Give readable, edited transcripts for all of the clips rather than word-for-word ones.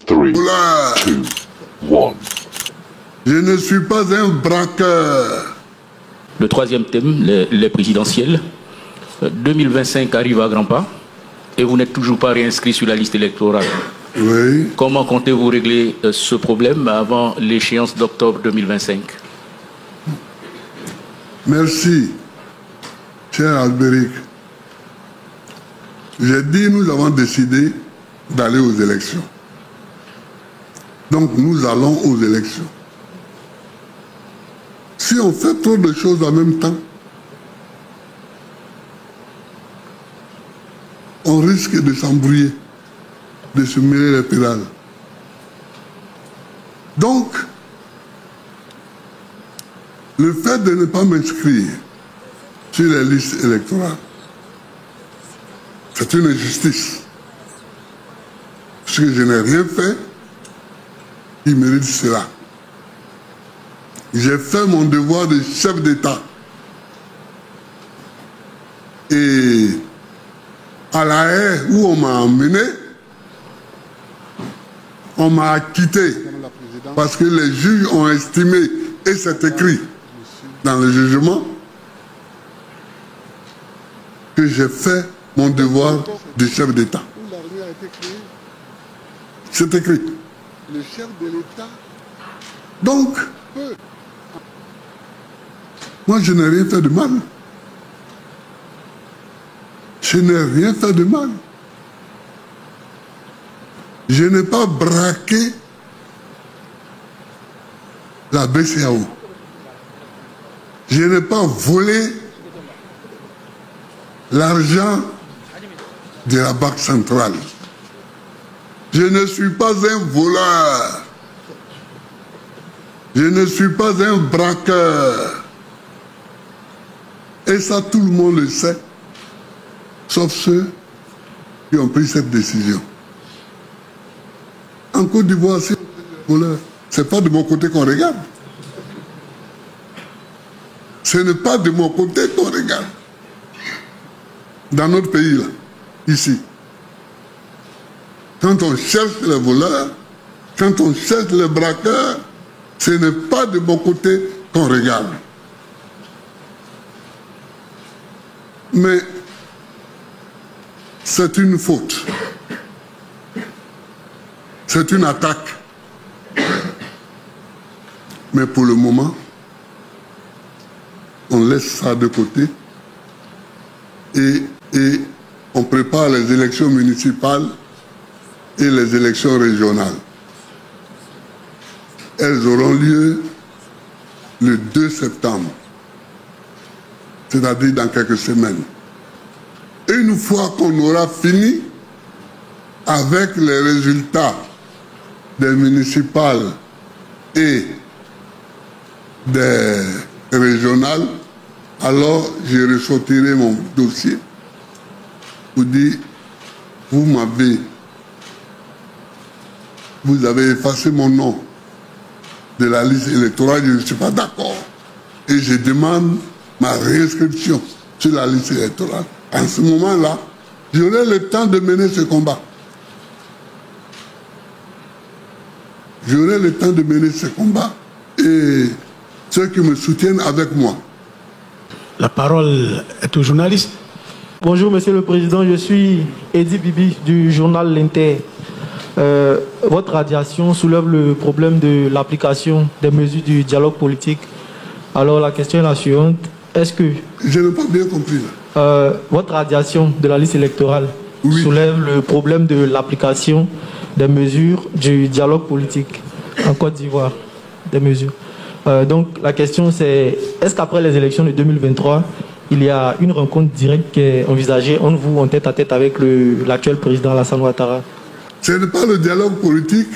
3, Oula. 2, 1. Je ne suis pas un braqueur. Le troisième thème, les présidentielles. 2025 arrive à grands pas et vous n'êtes toujours pas réinscrit sur la liste électorale. Oui. Comment comptez-vous régler ce problème avant l'échéance d'octobre 2025? Merci, cher Albéric. J'ai dit, nous avons décidé d'aller aux élections. Donc nous allons aux élections. Si on fait trop de choses en même temps, on risque de s'embrouiller, de se mêler les pédales. Donc, le fait de ne pas m'inscrire sur les listes électorales, c'est une injustice. Parce que je n'ai rien fait qui mérite cela. J'ai fait mon devoir de chef d'État. Et à la haie où on m'a emmené, on m'a acquitté. Parce que les juges ont estimé, et c'est écrit dans le jugement, que j'ai fait mon devoir de chef d'État. C'est écrit. Le chef de l'État. Donc, moi je n'ai rien fait de mal. Je n'ai rien fait de mal. Je n'ai pas braqué la BCEAO. Je n'ai pas volé l'argent de la Banque centrale. Je ne suis pas un voleur. Je ne suis pas un braqueur. Et ça, tout le monde le sait, sauf ceux qui ont pris cette décision. En Côte d'Ivoire, c'est un voleur. Ce n'est pas de mon côté qu'on regarde. Ce n'est pas de mon côté qu'on regarde. Dans notre pays, là, ici. Quand on cherche les voleurs, quand on cherche les braqueurs, ce n'est pas de mon côté qu'on regarde. Mais c'est une faute. C'est une attaque. Mais pour le moment, on laisse ça de côté et on prépare les élections municipales et les élections régionales. Elles auront lieu le 2 septembre, c'est-à-dire dans quelques semaines. Et une fois qu'on aura fini avec les résultats des municipales et des régionales, alors je ressortirai mon dossier pour dire, vous avez effacé mon nom de la liste électorale, je ne suis pas d'accord. Et je demande ma réinscription sur la liste électorale. En ce moment-là, j'aurai le temps de mener ce combat. J'aurai le temps de mener ce combat et ceux qui me soutiennent avec moi. La parole est au journaliste. Bonjour Monsieur le Président, je suis Eddy Bibi du journal L'Inter. Votre radiation soulève le problème de l'application des mesures du dialogue politique. Alors la question est la suivante. Est-ce que... Je n'ai pas bien compris. Votre radiation de la liste électorale soulève le problème de l'application des mesures du dialogue politique en Côte d'Ivoire. Des mesures. Donc la question c'est, est-ce qu'après les élections de 2023, il y a une rencontre directe qui est envisagée entre vous en tête à tête avec l'actuel président Alassane Ouattara? Ce n'est pas le dialogue politique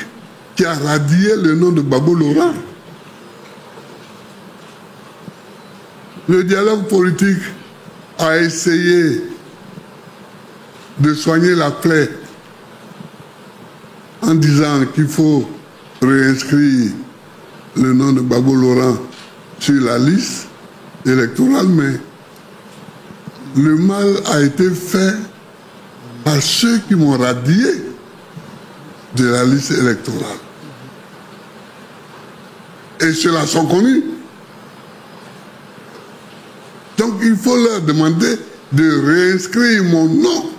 qui a radié le nom de Gbagbo Laurent. Le dialogue politique a essayé de soigner la plaie en disant qu'il faut réinscrire le nom de Gbagbo Laurent sur la liste électorale, mais le mal a été fait par ceux qui m'ont radié. de la liste électorale. Et ceux-là sont connus. Donc il faut leur demander de réinscrire mon nom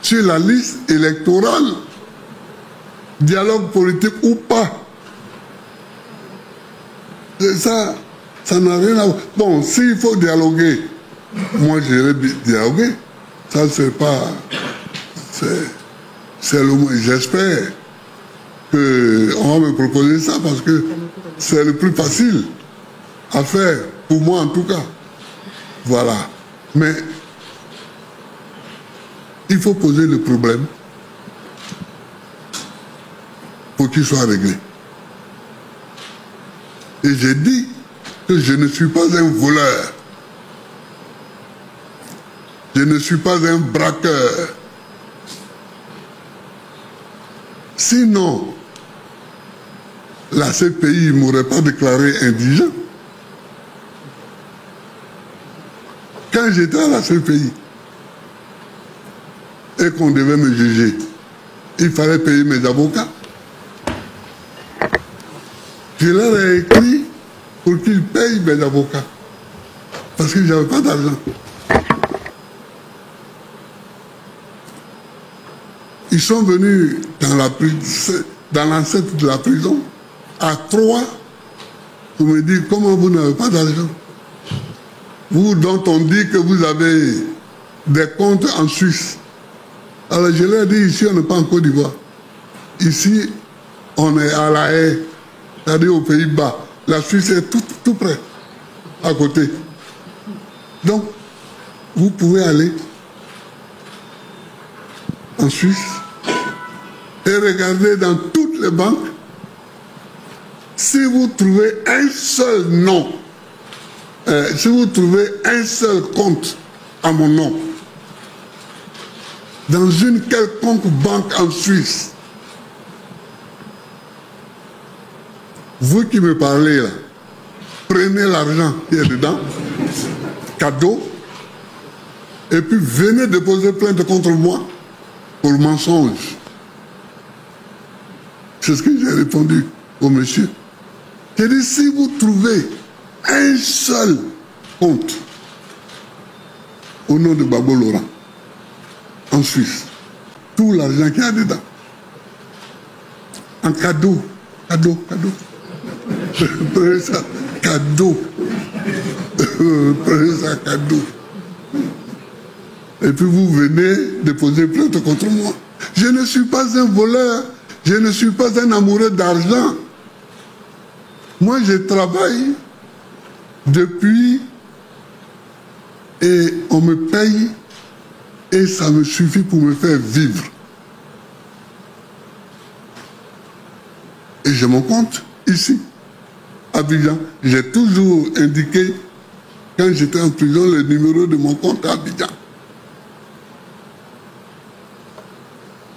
sur la liste électorale, dialogue politique ou pas. Et ça n'a rien à voir. Bon, s'il faut dialoguer, moi j'irai dialoguer. Ça, c'est pas... C'est le moins. J'espère qu'on va me proposer ça parce que c'est le plus facile à faire, pour moi en tout cas. Voilà. Mais il faut poser le problème pour qu'il soit réglé. Et j'ai dit que je ne suis pas un voleur. Je ne suis pas un braqueur. Sinon, la CPI ne m'aurait pas déclaré indigent. Quand j'étais à la CPI et qu'on devait me juger, il fallait payer mes avocats. Je leur ai écrit pour qu'ils payent mes avocats. Parce que je n'avais pas d'argent. Ils sont venus dans l'enceinte de la prison, à 3, pour me dire comment vous n'avez pas d'argent. Vous dont on dit que vous avez des comptes en Suisse. Alors je leur ai dit, ici on n'est pas en Côte d'Ivoire. Ici on est à La Haye, c'est-à-dire aux Pays-Bas. La Suisse est tout près, à côté. Donc, vous pouvez aller en Suisse et regarder dans toutes les banques. Si vous trouvez un seul nom, si vous trouvez un seul compte à mon nom, dans une quelconque banque en Suisse, vous qui me parlez là, prenez l'argent qui est dedans, cadeau, et puis venez déposer plainte contre moi pour mensonge. C'est ce que j'ai répondu au monsieur. J'ai dit, si vous trouvez un seul compte au nom de Babo Laurent, en Suisse, tout l'argent qu'il y a dedans, en cadeau, prenez ça, cadeau, prenez ça, cadeau. Et puis vous venez déposer plainte contre moi. Je ne suis pas un voleur, je ne suis pas un amoureux d'argent. Moi, je travaille depuis et on me paye et ça me suffit pour me faire vivre. Et j'ai mon compte ici, à Abidjan. J'ai toujours indiqué, quand j'étais en prison, le numéro de mon compte à Abidjan.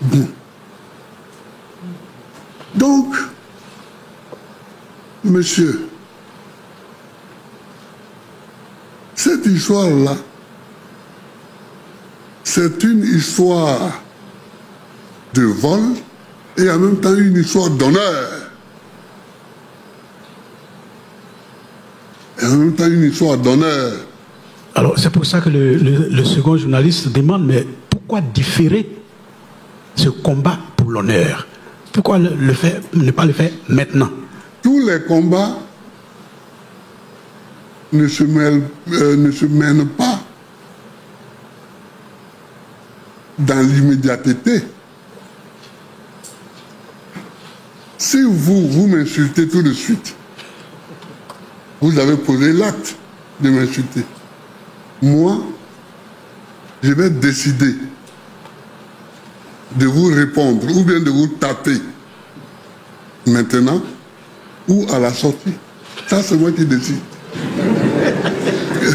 Bon. Donc, monsieur, cette histoire-là, c'est une histoire de vol et en même temps une histoire d'honneur. Et en même temps une histoire d'honneur. Alors c'est pour ça que le second journaliste demande, mais pourquoi différer ce combat pour l'honneur? Pourquoi ne pas le faire maintenant? Tous les combats ne se mènent pas dans l'immédiateté. Si vous m'insultez tout de suite, vous avez posé l'acte de m'insulter. Moi, je vais décider de vous répondre ou bien de vous taper maintenant ou à la sortie. Ça, c'est moi qui décide.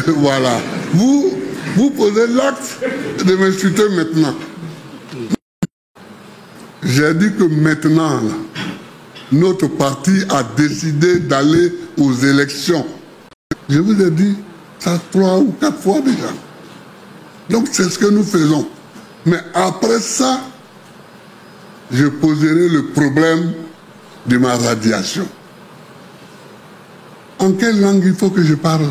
Voilà. Vous posez l'acte de m'insulter maintenant. J'ai dit que maintenant, là, notre parti a décidé d'aller aux élections. Je vous ai dit ça 3 ou 4 fois déjà. Donc c'est ce que nous faisons. Mais après ça, je poserai le problème de ma radiation. En quelle langue il faut que je parle?